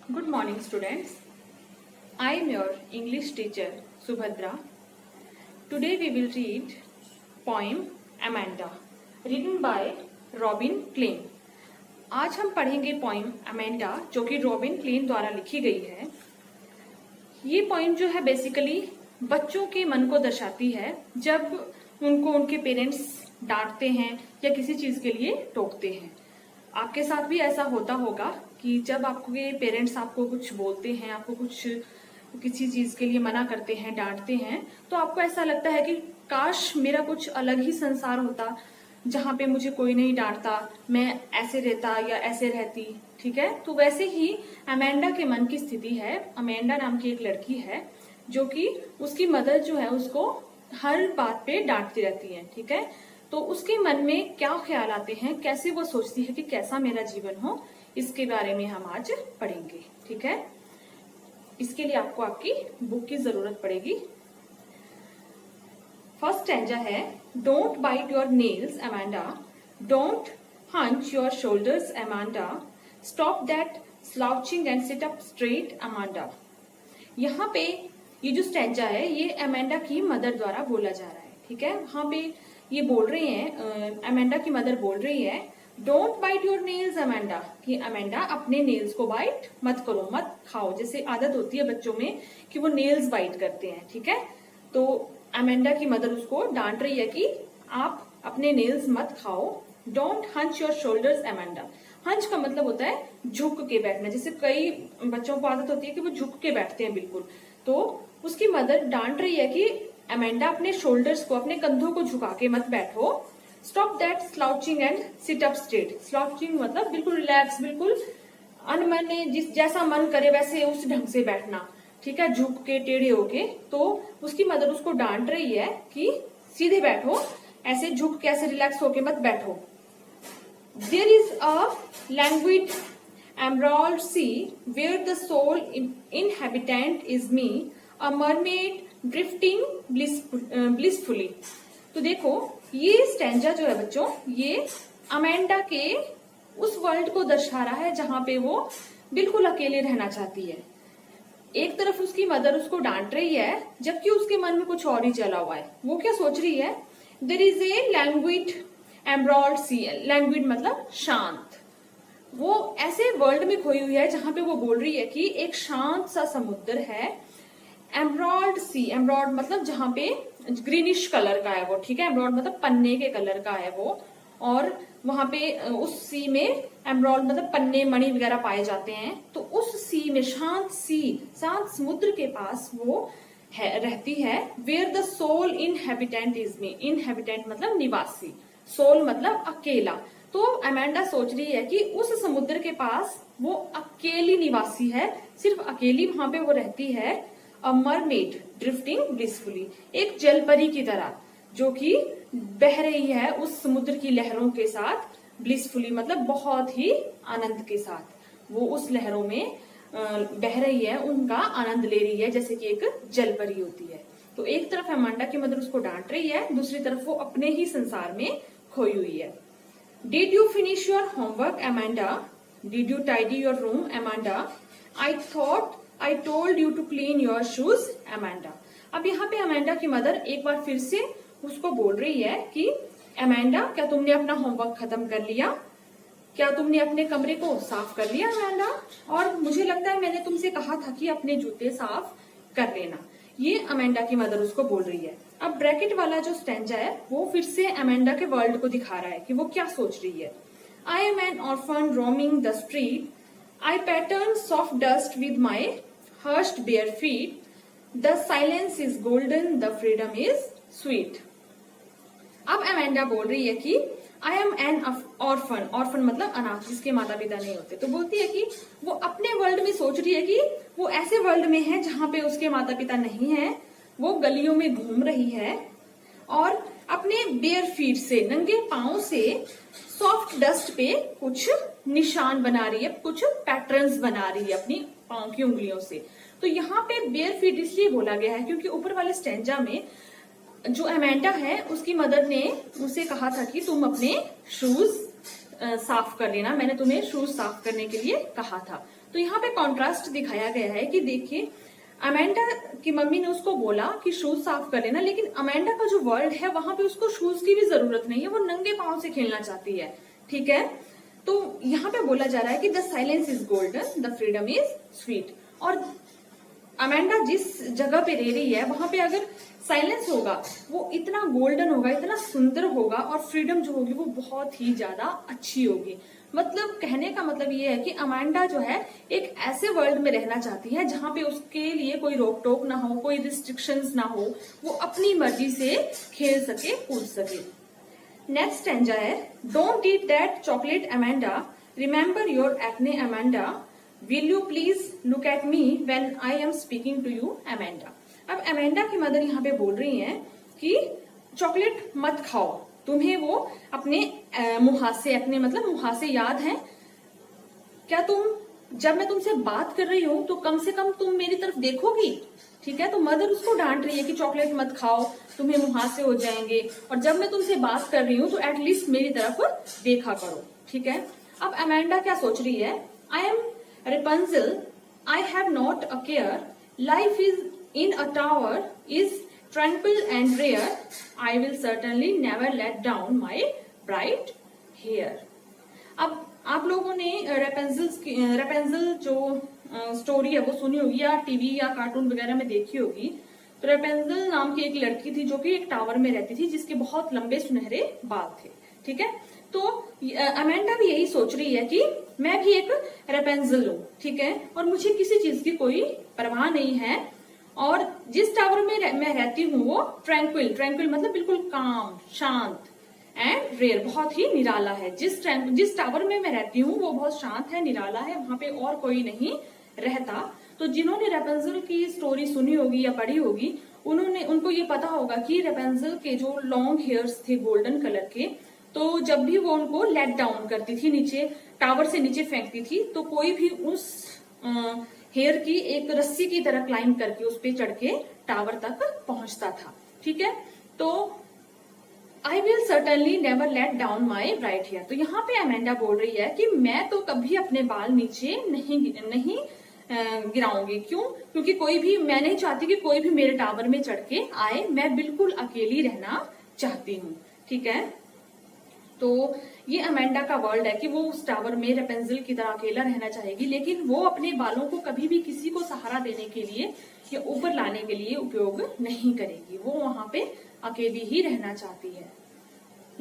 Good morning, students. I am your English teacher, Subhadra. Today we will read poem Amanda, written by Robin Klein. आज हम पढ़ेंगे poem Amanda जो कि robin clean द्वारा लिखी गई है। ये पोइम जो है बेसिकली बच्चों के मन को दर्शाती है जब उनको उनके पेरेंट्स डांटते हैं या किसी चीज के लिए टोकते हैं। आपके साथ भी ऐसा होता होगा कि जब आपके पेरेंट्स आपको कुछ बोलते हैं, आपको कुछ किसी चीज के लिए मना करते हैं, डांटते हैं, तो आपको ऐसा लगता है कि काश मेरा कुछ अलग ही संसार होता जहां पे मुझे कोई नहीं डांटता, मैं ऐसे रहता या ऐसे रहती। ठीक है, तो वैसे ही अमेंडा के मन की स्थिति है। अमेंडा नाम की एक लड़की है जो कि उसकी मदर जो है उसको हर बात पे डांटती रहती है। ठीक है, तो उसके मन में क्या ख्याल आते हैं, कैसे वो सोचती है कि कैसा मेरा जीवन हो, इसके बारे में हम आज पढ़ेंगे। ठीक है, इसके लिए आपको आपकी बुक की जरूरत पड़ेगी। फर्स्ट स्टैंजा है, don't bite your nails Amanda, don't hunch your shoulders Amanda, stop that slouching and sit up straight Amanda. यहाँ पे ये जो स्टैंजा है ये अमेंडा की मदर द्वारा बोला जा रहा है। ठीक है, वहां पे ये बोल रही हैं, अमेंडा की मदर बोल रही है, don't bite your nails Amanda, कि अमेंडा अपने नेल्स को बाइट मत करो, मत खाओ। जैसे आदत होती है बच्चों में कि वो नेल्स बाइट करते हैं। ठीक है, तो अमेंडा की मदर उसको डांट रही है कि आप अपने नेल्स मत खाओ। Don't hunch your shoulders Amanda, hunch का मतलब होता है झुक के बैठना। जैसे कई बच्चों को आदत होती है कि वो झुक के बैठते हैं बिल्कुल, तो उसकी मदर डांट रही है कि अमेंडा अपने शोल्डर्स को, अपने कंधों को झुका के मत बैठो। Stop that slouching and sit up straight, slouching मतलब बिल्कुल रिलैक्स, बिल्कुल अनमने जिस जैसा मन करे वैसे उस ढंग से बैठना। ठीक है, झुक के टेढ़े होके। तो उसकी मदर उसको डांट रही है कि सीधे बैठो, ऐसे झुक के ऐसे रिलैक्स होके मत बैठो। There is a language emerald sea where the sole inhabitant is me, a mermaid drifting blissfully। तो देखो ये स्टैंजा जो है बच्चों, ये अमेंडा के उस वर्ल्ड को दर्शा रहा है जहां पे वो बिल्कुल अकेले रहना चाहती है। एक तरफ उसकी मदर उसको डांट रही है जबकि उसके मन में कुछ और ही चला हुआ है। वो क्या सोच रही है, there is a language emerald sea, language मतलब शांत। वो ऐसे वर्ल्ड में खोई हुई है जहां पे वो बोल रही है कि एक शांत सा समुद्र है, एमराल्ड सी, एमराल्ड मतलब जहां पे ग्रीनिश कलर का है वो। ठीक है, एमराल्ड मतलब पन्ने के कलर का है वो, और वहां पे उस सी में एमराल्ड मतलब पन्ने मणि वगैरह पाए जाते हैं। तो उस सी में, शांत सी, शांत समुद्र के पास वो रहती है। Where the sole inhabitant is me, inhabitant मतलब निवासी, सोल मतलब अकेला। तो अमेंडा सोच रही है कि उस समुद्र के पास वो अकेली निवासी है, सिर्फ अकेली वहां पे वो रहती है। अ मरमेड ड्रिफ्टिंग ब्लिसफुली, एक जलपरी की तरह जो कि बह रही है उस समुद्र की लहरों के साथ। ब्लिसफुली मतलब बहुत ही आनंद के साथ वो उस लहरों में बह रही है, उनका आनंद ले रही है जैसे कि एक जलपरी होती है। तो एक तरफ अमेंडा की मदर उसको डांट रही है, दूसरी तरफ वो अपने ही संसार में खोई हुई है। Did you finish your homework, Amanda? Did you tidy your room, Amanda? I thought I told you to clean your shoes, Amanda. अब यहाँ पे अमेंडा की मदर एक बार फिर से उसको बोल रही है कि अमेंडा, क्या तुमने अपना होमवर्क खत्म कर लिया? क्या तुमने अपने कमरे को साफ कर लिया अमेंडा? और मुझे लगता है मैंने तुमसे कहा था कि अपने जूते साफ कर लेना। ये अमेंडा की मदर उसको बोल रही है। अब ब्रैकेट वाला जो स्टैंजा है वो फिर से अमेंडा के वर्ल्ड को दिखा रहा है कि वो क्या सोच रही है। I am an orphan roaming the street, I pattern soft dust with my hurt bare feet, the silence is golden, the freedom is sweet. अब अमेंडा बोल रही है कि I am an orphan, orphan मतलब अनाथ, जिसके माता पिता नहीं होते। तो बोलती है कि वो अपने वर्ल्ड में सोच रही है कि वो ऐसे वर्ल्ड में है जहां पे उसके माता पिता नहीं है। वो गलियों में घूम रही है और अपने बेयर फीट से, नंगे पांव से सॉफ्ट डस्ट पे कुछ निशान बना रही है, कुछ पैटर्न्स बना रही है अपनी पांव की उंगलियों से। तो यहाँ पे बेयर फीट इसलिए बोला गया है क्योंकि ऊपर वाले स्टैंजा में जो अमेंडा है उसकी मदर ने उसे कहा था कि तुम अपने शूज साफ कर लेना, मैंने तुम्हें शूज साफ करने के लिए कहा था। तो यहाँ पे कॉन्ट्रास्ट दिखाया गया है कि देखिए अमेंडा की मम्मी ने उसको बोला कि शूज साफ कर लेना, लेकिन अमेंडा का जो वर्ल्ड है वहां पे उसको शूज की भी जरूरत नहीं है, वो नंगे पांव से खेलना चाहती है। ठीक है, तो यहाँ पे बोला जा रहा है कि the silence is golden, the freedom is sweet. और अमेंडा जिस जगह पे रह रही है वहां पे अगर साइलेंस होगा वो इतना गोल्डन होगा, इतना सुंदर होगा, और फ्रीडम जो होगी वो बहुत ही ज्यादा अच्छी होगी। मतलब कहने का मतलब ये है कि अमेंडा जो है एक ऐसे वर्ल्ड में रहना चाहती है जहां पे उसके लिए कोई रोक टोक ना हो, कोई रिस्ट्रिक्शंस ना हो, वो अपनी मर्जी से खेल सके, कूद सके। नेक्स्ट स्टैंजा है, don't eat that chocolate Amanda, remember your acne Amanda, will you please look at me when I am speaking to you Amanda. अब अमेंडा की मदर यहाँ पे बोल रही हैं कि चॉकलेट मत खाओ, तुम्हें वो अपने मुहासे, अपने मतलब मुहासे याद हैं क्या? तुम जब मैं तुमसे बात कर रही हूं तो कम से कम तुम मेरी तरफ देखोगी। ठीक है, तो मदर उसको डांट रही है कि चॉकलेट मत खाओ, तुम्हें मुहासे हो जाएंगे, और जब मैं तुमसे बात कर रही हूँ तो एटलीस्ट मेरी तरफ देखा करो। ठीक है, अब अमेंडा क्या सोच रही है, I M Rapunzel, I have not a care. Life is in a tower is tranquil and rare. I will certainly never let down my bright hair. अब आप लोगों ने रेपेंजल जो स्टोरी है वो सुनी होगी या टीवी या कार्टून वगैरह में देखी होगी। तो रेपेंजल नाम की एक लड़की थी जो कि एक टावर में रहती थी, जिसके बहुत लंबे सुनहरे बाल थे। ठीक है, तो अमेंडा भी यही सोच रही है कि मैं भी एक रेपेंजल हूँ। ठीक है, और मुझे किसी चीज की कोई परवाह नहीं है, और जिस टावर में मैं रहती हूँ वो ट्रैंक्विल मतलब बिल्कुल काम, शांत, एंड रेयर, बहुत ही निराला है। जिस टावर में मैं रहती हूँ वो बहुत शांत है, निराला है, वहां पे और कोई नहीं रहता। तो जिन्होंने रेपेंजल की स्टोरी सुनी होगी या पढ़ी होगी उनको ये पता होगा कि रेपेंजल के जो लॉन्ग हेयर्स थे गोल्डन कलर के, तो जब भी वो उनको लेट डाउन करती थी, नीचे टावर से नीचे फेंकती थी, तो कोई भी उस हेयर की एक रस्सी की तरह क्लाइंब करके उस पे चढ़ के टावर तक पहुंचता था। ठीक है, तो I will certainly never let down my bright hair. तो यहाँ पे अमेंडा बोल रही है कि मैं तो कभी अपने बाल नीचे नहीं गिराऊंगी। क्यों? क्योंकि मैं नहीं चाहती कि कोई भी मेरे टावर में चढ़ के आए, मैं बिल्कुल अकेली रहना चाहती हूँ। ठीक है, तो ये अमेंडा का वर्ल्ड है कि वो उस टावर में रेपेंजल की तरह अकेला रहना चाहेगी, लेकिन वो अपने बालों को कभी भी किसी को सहारा देने के लिए या ऊपर लाने के लिए उपयोग नहीं करेगी, वो वहां पे अकेली ही रहना चाहती है।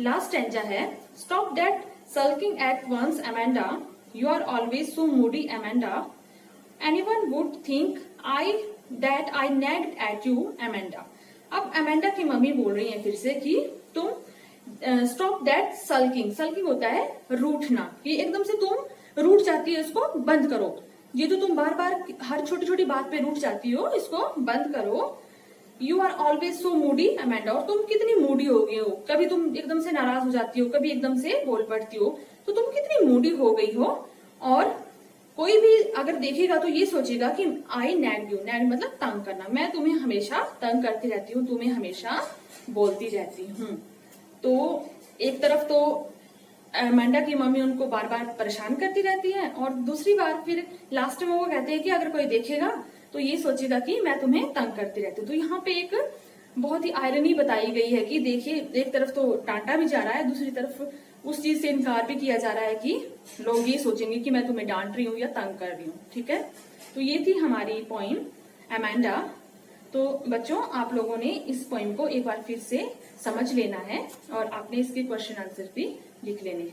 लास्ट स्टैंजा है, stop that sulking at once Amanda, you are always so moody Amanda, anyone would think that I nagged at you Amanda. अब अमेंडा की मम्मी बोल रही है फिर से कि तुम स्टॉप दैट सल्किंग होता है रूठना, कि एकदम से तुम रूठ जाती है, इसको बंद करो। ये जो तुम बार बार हर छोटी छोटी बात पे रूठ जाती हो, इसको बंद करो। You are always so moody Amanda, और तुम कितनी मूडी हो गई हो, कभी तुम एकदम से नाराज हो जाती हो, कभी एकदम से बोल पड़ती हो, तो तुम कितनी मूडी हो गई हो। और कोई भी अगर देखेगा तो ये सोचेगा कि आई नैग यू, नैग मतलब तंग करना, मैं तुम्हें हमेशा तंग करती रहती हूँ, तुम्हें हमेशा बोलती रहती हूँ। तो एक तरफ तो अमेंडा की मम्मी उनको बार बार परेशान करती रहती है, और दूसरी बार फिर लास्ट में वो कहते हैं कि अगर कोई देखेगा तो ये सोचेगा कि मैं तुम्हें तंग करती रहती हूँ। तो यहाँ पे एक बहुत ही आयरनी बताई गई है कि देखिए एक तरफ तो डांटा भी जा रहा है, दूसरी तरफ उस चीज से इनकार भी किया जा रहा है कि लोग ये सोचेंगे कि मैं तुम्हें डांट रही हूँ या तंग कर रही हूँ। ठीक है, तो ये थी हमारी पोइम अमेंडा। तो बच्चों आप लोगों ने इस पोइम को एक बार फिर से समझ लेना है, और आपने इसके क्वेश्चन आंसर भी लिख लेने हैं।